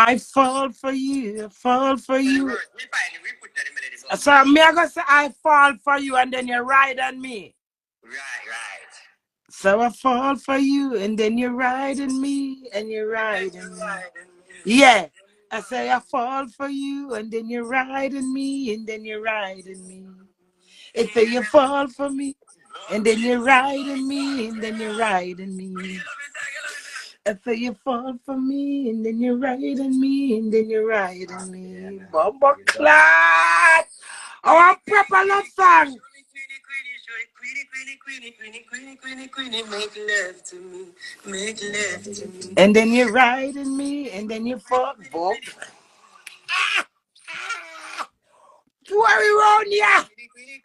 I fall for you, I fall for you. So me I go say I fall for you and then you ride on me. Right. So I fall for you and then you ride on me and you ride on me. Yeah. I say I fall for you and then you ride on me and then you ride on me. I say you fall for me and then you ride on me and then you ride on me. I say you fall for me and then you ride on me and then you ride on me. Bumbo clot! Oh, a proper love song. Queenie, make love to me, make love to me. And then you ride on me and then you fall. Bob. Worry around ya. Queenie,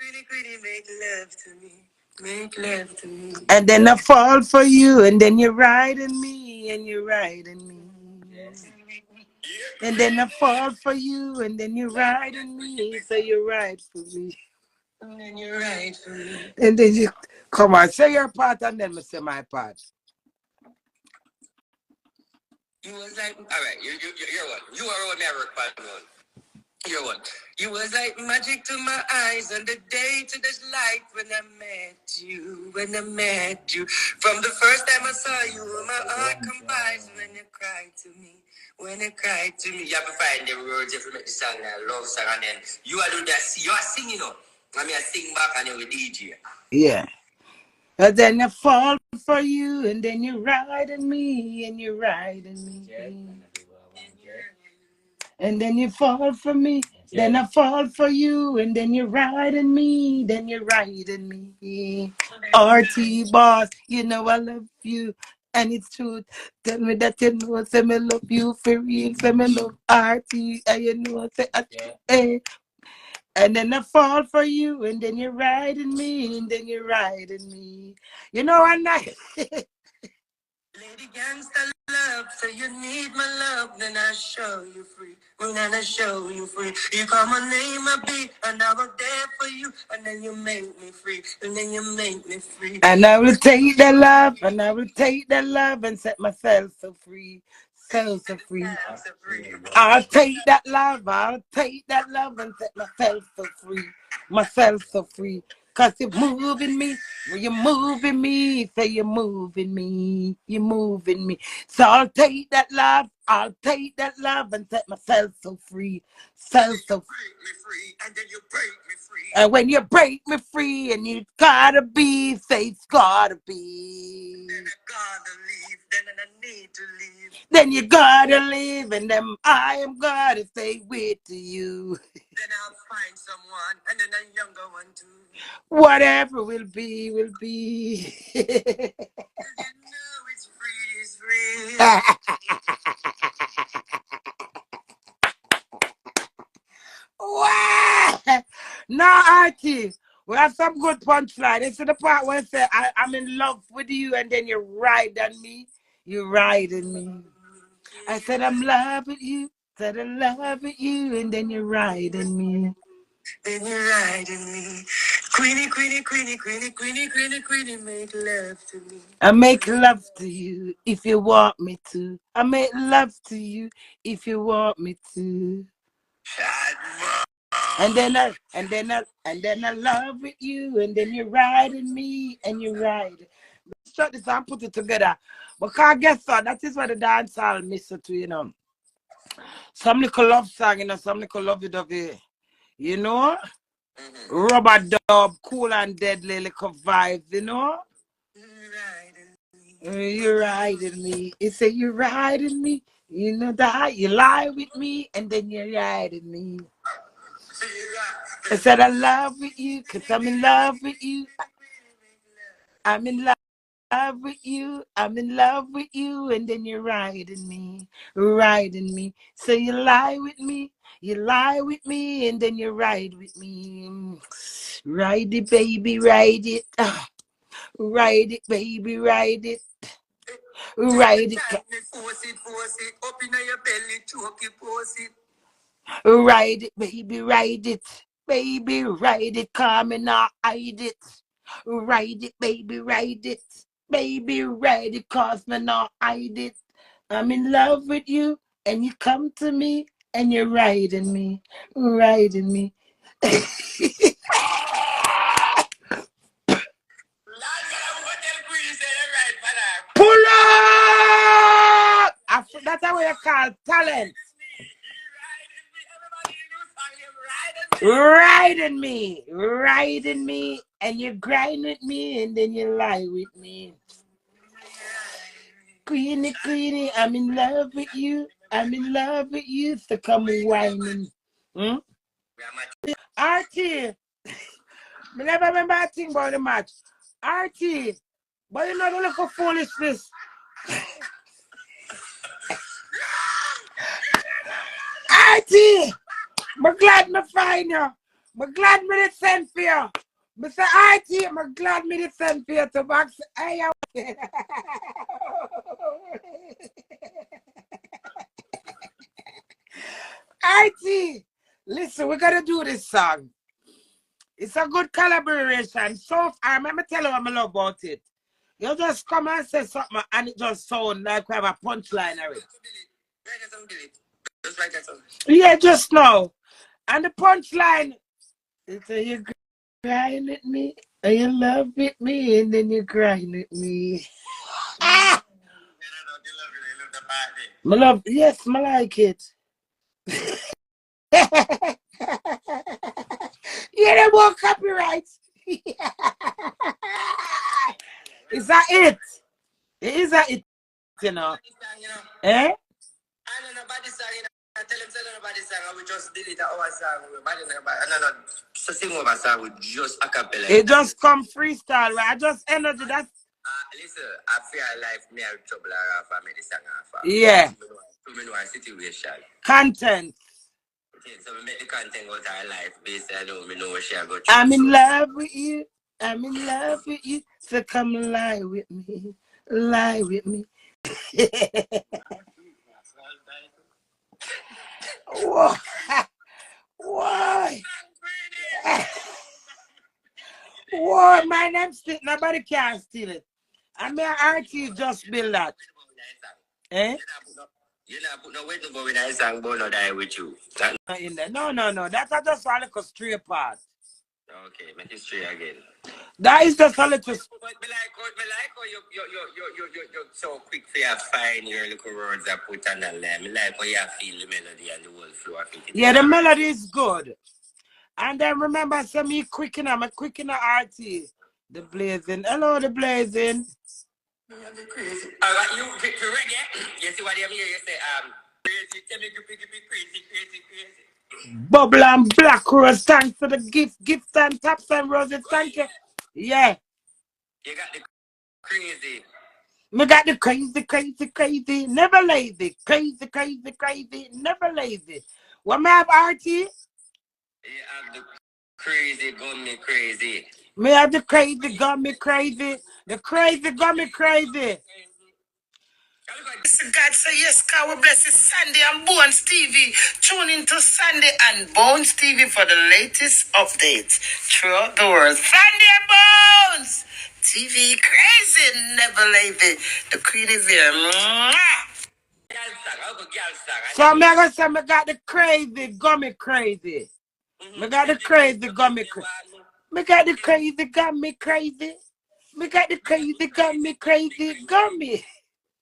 make love to me, make love to me. And then I fall for you and then you ride on me and you ride on me. And then I fall for you and then you ride on me. So you ride for me. And then you're right for me. And then you come on, say your part and then I say my part. You was like, all right, you're one. You are one, Maverick, one. You're one. You was like magic to my eyes on the day to this light when I met you, when I met you. From the first time I saw you, my heart combines when you cried to me. When you cried to me, you have to find the words if you make the song, love song, and then you are do that. You are singing, I mean, I sing back and you will DJ. Yeah. And then I fall for you and then you ride on me and you ride on me. And then you fall for me. Then I fall for you, and then you ride on me, then you ride on me. RT boss, you know I love you, and it's true. Tell me that you know, say me love you for real, say me love RT, and you know, say, hey. And then I fall for you, and then you ride on me, and then you ride on me. You know, I'm not. Lady gangsta love, so you need my love, then I show you free. When I show you free, you call my name, I be, and I was there for you, and then you make me free, and then you make me free. And I will take that love, and I will take that love and set myself so free. So free. I'll take that love, I'll take that love and set myself so free. Myself so free. Cause you're moving me, you're moving me, say you're moving me, you're moving me. So I'll take that love and set myself so free. So Free, and then you break me free. and when you break me free and you gotta be, say it's gotta be. Then I gotta leave, then I need to leave. Then you gotta leave and then I am gotta stay with you. Then I'll find someone and then a younger one too. Whatever will be, will be. You know it's free, it's free. No, Archie. We have some good punchline. This is the part where I say I'm in love with you and then you ride on me. You ride on me. I said I'm in love with you. Said I'm in love with you and then you ride on me. Then you're riding me. Queenie, make love to me. I make love to you if you want me to. I make love to you if you want me to. And then I love with you, and then you ride in me, and you ride. Let's shut this and put it together. Because guess what? That is what the dance hall miss to, Some little love song, some little lovey-dovey, you know? Rubber dub, cool and deadly little vibes, You riding me. It say you riding me. You know that you lie with me and then you riding me. I said I love with you because I'm in love with you. I'm in love with you. I'm in love with you and then you're riding me. Riding me. So you lie with me. You lie with me and then you ride with me. Ride it, baby, ride it. Ride it, baby, ride it. Ride it. Force it. Up in your belly, choke it, force it. Ride it, baby, ride it. Baby, ride it, come and not hide it. Ride it, baby, ride it. Baby, ride it, cause me not hide it. I'm in love with you. and you come to me, and you're riding me, riding me. Pull up! That's how you call talent. Riding me, and you grind with me, and then you lie with me. Queenie, Queenie, I'm in love with you. I'm in love with you, so come whining. RT, me never remember a thing about the match. RT, but you know the little foolishness. RT, I'm glad me find you. I'm glad me did send for you. Mr. RT, I'm glad me did send for you to box. RT, listen, we gotta do this song. It's a good collaboration. So I remember telling you what I love about it. You just come and say something and it just sound like we have a punchline already. Yeah, just now. And the punchline, it's you grind with me, and you love with me, and then you grind with me. Ah! My love, yes, I like it. Yeah, they want copyright. Is that it? Is that it, you know? Eh? I don't know about this song, you know. I tell him about this song, I will just delete our song. So sing over song with just a cappella. It just come freestyle, right? I just energy that. Listen, I feel like me have trouble for me the song off. Yeah. To me know a situation. Content. Okay, so we make the content out of our life based on me know what she go through. I'm in love with you. I'm in love with you. So come lie with me. Lie with me. Whoa. Why? Whoa, my name still nobody can steal it. I mean RT just build that. Eh? You're not put no way to go with that song, but not die with you. That... In there. No. That's just a little straight part. Okay, make it straight again. That is just a little. But me like how you so quick for your find your little words I put on the line. Me like how you feel the melody and the whole flow of it. Yeah, the melody is good. And then remember, say me quick I'm a quick in the RT. The blazing. Hello, the blazing. Crazy. Alright, you reggae. You see what I mean? You say crazy, tell me crazy. Bubble and Black Rose, thanks for the gifts and taps and roses, thank you. Yeah. You got the crazy. Me got the crazy, never lazy. Crazy, never lazy. What me have RT? You have the crazy, gummy crazy. Me have the crazy, gummy crazy. The crazy, gummy crazy. God say yes, God will bless you Sunday and Bones TV. Tune into Sunday and Bones TV for the latest updates throughout the world. Sunday and Bones TV crazy, never lazy. The queen is here. Mwah! So I'm gonna say I got the crazy, gummy crazy. Me got the crazy, gummy crazy. Me got the crazy, gummy crazy. Me got the crazy, gummy crazy, gummy.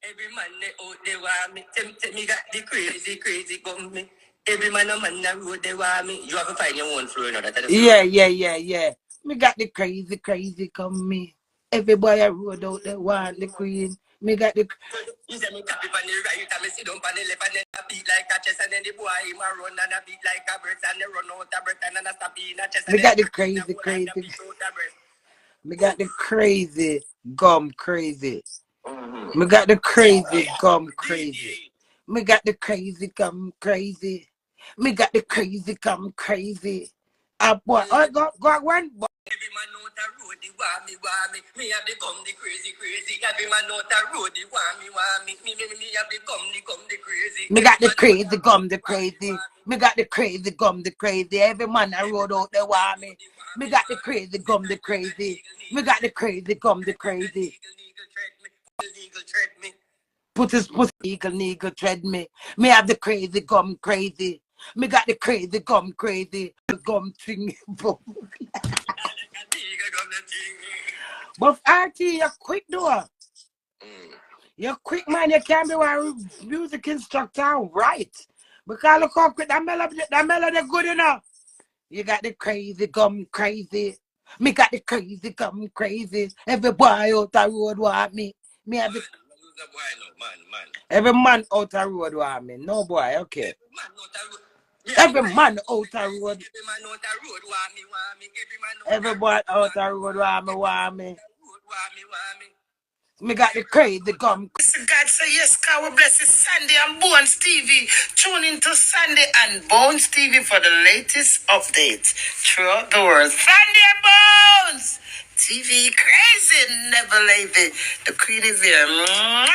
Every man they out they want me. Tell me got the crazy gummy. Every man on the road they want me. You have to find your own flow, you know that. Yeah. Me got the crazy gummy. Everybody I road out they want the queen. Me got the. You say me tap it on the right, and me sit down on the left, and then I beat like a chest, and then the boy him a run and a beat like a breath, and they run out a breath, and then I stop in a chest. Me got the crazy. Me got the crazy gum crazy. Me got the crazy gum crazy. Me got the crazy gum crazy. Me got the crazy gum crazy. Boy, go one. Every man know the road, they want me. Me have the gum, the crazy. Every man know the road, they want me. Me have the gum, the crazy. Me got the crazy gum, the crazy. Me got the crazy gum, the crazy. Every man I road out there want me. Me got the crazy gum, the crazy. Me got the crazy gum, the crazy. Legal tread me. Put his pussy eagle tread me. Me have the crazy gum crazy. Me got the crazy gum crazy. Gum thing. But RT, you're quick though. You're quick, man. You can't be one music instructor, right? Because look how quick that melody good enough. You got the crazy gum crazy. Me got the crazy gum crazy. Every boy out the road want me. Me have the every man out the road want me. No boy, okay. Every man out the road. Every boy out the road want me. Me got the crazy gum. God say yes, God will bless his Sunday and Bones TV. Tune into Sunday and Bones TV for the latest updates throughout the world. Sunday Bones TV crazy, never lazy. The Queen is here. Mwah!